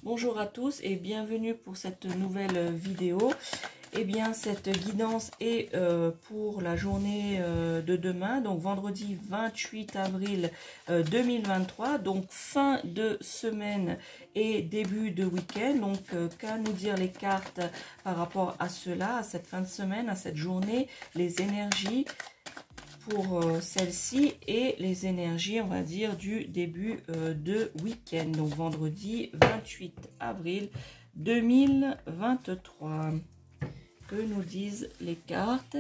Bonjour à tous et bienvenue pour cette nouvelle vidéo. Eh bien, cette guidance est pour la journée de demain, donc vendredi 28 avril 2023, donc fin de semaine et début de week-end. Donc, qu'à nous dire les cartes par rapport à cela, à cette fin de semaine, à cette journée, les énergies pour celle-ci et les énergies, on va dire, du début de week-end, donc vendredi 28 avril 2023. Que nous disent les cartes?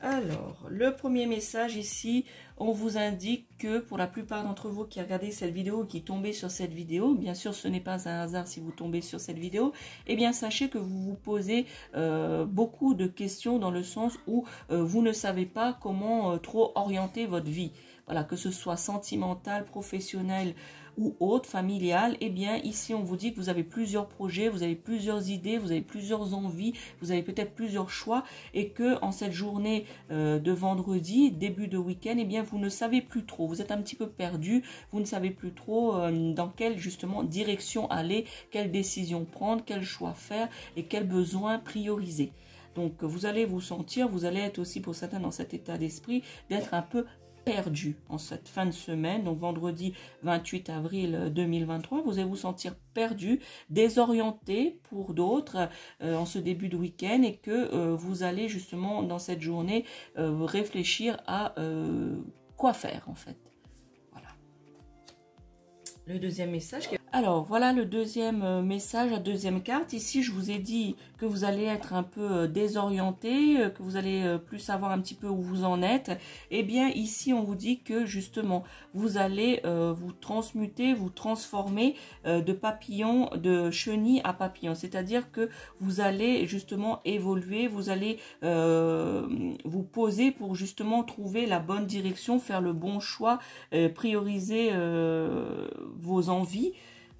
Alors, le premier message ici, on vous indique que pour la plupart d'entre vous qui regardez cette vidéo, qui tombez sur cette vidéo, bien sûr ce n'est pas un hasard si vous tombez sur cette vidéo, eh bien sachez que vous vous posez beaucoup de questions dans le sens où vous ne savez pas comment trop orienter votre vie. Voilà, que ce soit sentimental, professionnel ou autre, familial, eh bien ici on vous dit que vous avez plusieurs projets, vous avez plusieurs idées, vous avez plusieurs envies, vous avez peut-être plusieurs choix et que en cette journée de vendredi, début de week-end, eh bien vous ne savez plus trop, vous êtes un petit peu perdu, vous ne savez plus trop dans quelle justement direction aller, quelle décision prendre, quel choix faire et quel besoin prioriser. Donc vous allez vous sentir, vous allez être aussi pour certains dans cet état d'esprit d'être un peu perdu en cette fin de semaine, donc vendredi 28 avril 2023, vous allez vous sentir perdu, désorienté pour d'autres en ce début de week-end et que vous allez justement dans cette journée réfléchir à quoi faire en fait. Voilà. Le deuxième message. Alors, voilà le deuxième message, la deuxième carte. Ici, je vous ai dit que vous allez être un peu désorienté, que vous allez plus savoir un petit peu où vous en êtes. Eh bien, ici, on vous dit que justement, vous allez vous transmuter, vous transformer de papillon, de chenille à papillon. C'est-à-dire que vous allez justement évoluer, vous allez vous poser pour justement trouver la bonne direction, faire le bon choix, prioriser vos envies,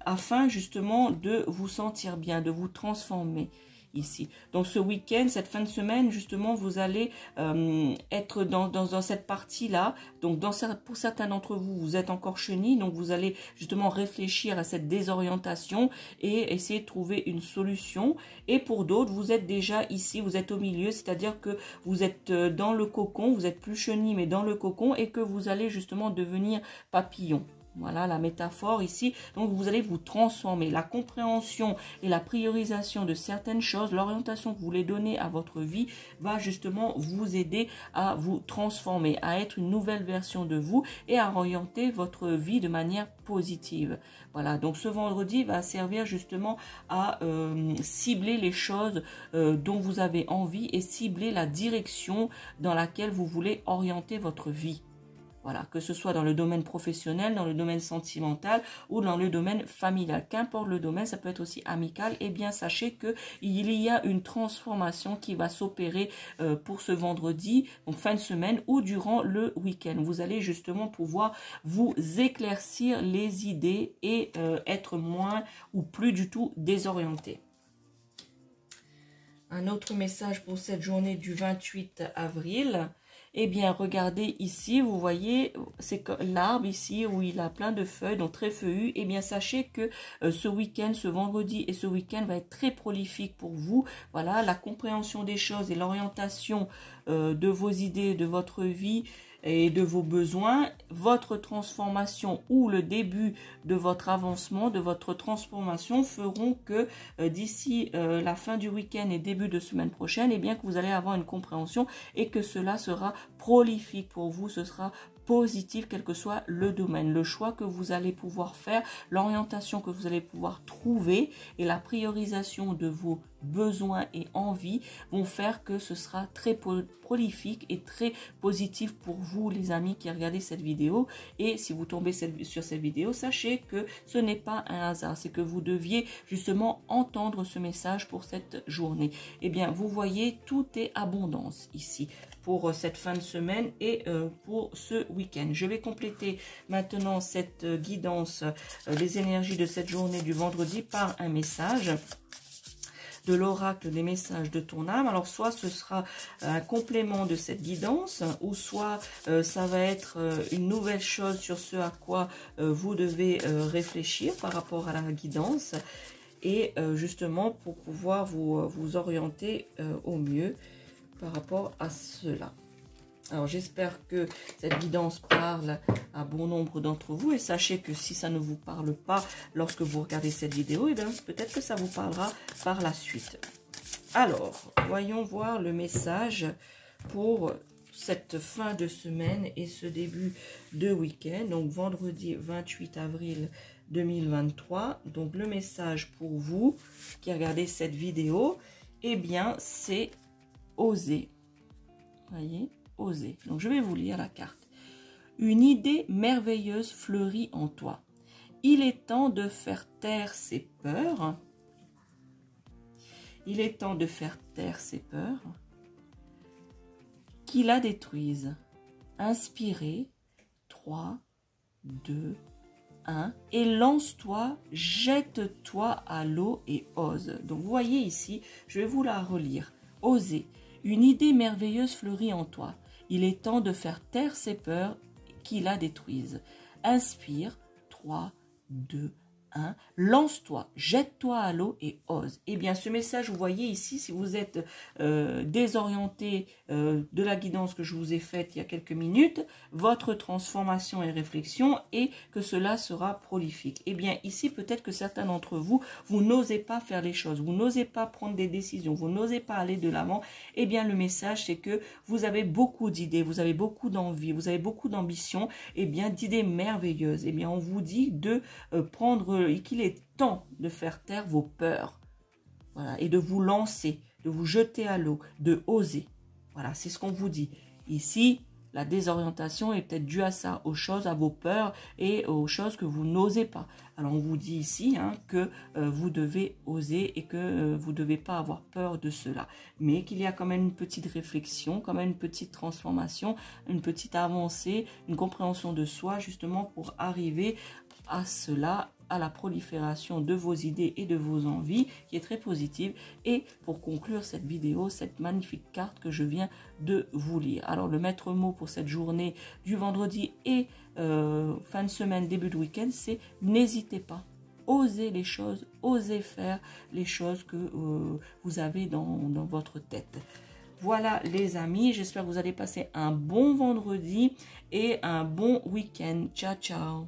afin justement de vous sentir bien, de vous transformer ici. Donc ce week-end, cette fin de semaine, justement, vous allez être dans cette partie-là. Donc pour certains d'entre vous, vous êtes encore chenille, donc vous allez justement réfléchir à cette désorientation et essayer de trouver une solution. Et pour d'autres, vous êtes déjà ici, vous êtes au milieu, c'est-à-dire que vous êtes dans le cocon, vous êtes plus chenille mais dans le cocon et que vous allez justement devenir papillon. Voilà la métaphore ici. Donc, vous allez vous transformer. La compréhension et la priorisation de certaines choses, l'orientation que vous voulez donner à votre vie va justement vous aider à vous transformer, à être une nouvelle version de vous et à orienter votre vie de manière positive. Voilà, donc ce vendredi va servir justement à cibler les choses dont vous avez envie et cibler la direction dans laquelle vous voulez orienter votre vie. Voilà, que ce soit dans le domaine professionnel, dans le domaine sentimental ou dans le domaine familial. Qu'importe le domaine, ça peut être aussi amical. Eh bien, sachez qu'il y a une transformation qui va s'opérer pour ce vendredi, donc fin de semaine ou durant le week-end. Vous allez justement pouvoir vous éclaircir les idées et être moins ou plus du tout désorienté. Un autre message pour cette journée du 28 avril. Eh bien, regardez ici, vous voyez, c'est l'arbre ici où il a plein de feuilles, donc très feuillu. Eh bien, sachez que ce week-end, ce vendredi et ce week-end va être très prolifique pour vous. Voilà, la compréhension des choses et l'orientation de vos idées, de votre vie et de vos besoins, votre transformation ou le début de votre avancement, de votre transformation feront que d'ici la fin du week-end et début de semaine prochaine, eh bien que vous allez avoir une compréhension et que cela sera prolifique pour vous, ce sera positif quel que soit le domaine, le choix que vous allez pouvoir faire, l'orientation que vous allez pouvoir trouver et la priorisation de vos besoins et envies vont faire que ce sera très prolifique et très positif pour vous les amis qui regardez cette vidéo. Et si vous tombez sur cette vidéo, sachez que ce n'est pas un hasard, c'est que vous deviez justement entendre ce message pour cette journée. Eh bien, vous voyez, tout est abondance ici pour cette fin de semaine et pour ce week-end. Je vais compléter maintenant cette guidance des énergies de cette journée du vendredi par un message. de l'oracle des messages de ton âme. Alors soit ce sera un complément de cette guidance, ou soit ça va être une nouvelle chose sur ce à quoi vous devez réfléchir par rapport à la guidance, et justement pour pouvoir vous orienter au mieux par rapport à cela. Alors j'espère que cette guidance parle à bon nombre d'entre vous, et sachez que si ça ne vous parle pas lorsque vous regardez cette vidéo, et bien peut-être que ça vous parlera par la suite. Alors, voyons voir le message pour cette fin de semaine et ce début de week-end, donc vendredi 28 avril 2023. Donc le message pour vous qui regardez cette vidéo, eh bien c'est oser. Voyez, oser. Donc je vais vous lire la carte. Une idée merveilleuse fleurit en toi. Il est temps de faire taire ses peurs. Il est temps de faire taire ses peurs qui la détruisent. Inspirez. 3, 2, 1. Et lance-toi, jette-toi à l'eau et ose. Donc vous voyez ici, je vais vous la relire. Osez. Une idée merveilleuse fleurit en toi. Il est temps de faire taire ses peurs qui la détruisent. Inspire. 3, 2, 1. Lance-toi, jette-toi à l'eau et ose. Eh bien, ce message, vous voyez ici, si vous êtes désorienté de la guidance que je vous ai faite il y a quelques minutes, votre transformation et réflexion, et que cela sera prolifique. Eh bien, ici, peut-être que certains d'entre vous, vous n'osez pas faire les choses, vous n'osez pas prendre des décisions, vous n'osez pas aller de l'avant. Eh bien, le message, c'est que vous avez beaucoup d'idées, vous avez beaucoup d'envie, vous avez beaucoup d'ambition, eh bien, d'idées merveilleuses. Eh bien, on vous dit de prendre, qu'il est temps de faire taire vos peurs, voilà, et de vous lancer, de vous jeter à l'eau, de oser. Voilà, c'est ce qu'on vous dit. Ici, la désorientation est peut-être due à ça, aux choses, à vos peurs et aux choses que vous n'osez pas. Alors, on vous dit ici que vous devez oser et que vous ne devez pas avoir peur de cela. Mais qu'il y a quand même une petite réflexion, quand même une petite transformation, une petite avancée, une compréhension de soi, justement pour arriver à cela, à la prolifération de vos idées et de vos envies, qui est très positive. Et pour conclure cette vidéo, cette magnifique carte que je viens de vous lire. Alors le maître mot pour cette journée du vendredi et fin de semaine, début de week-end, c'est n'hésitez pas. Osez les choses, osez faire les choses que vous avez dans votre tête. Voilà les amis, j'espère que vous allez passer un bon vendredi et un bon week-end. Ciao, ciao.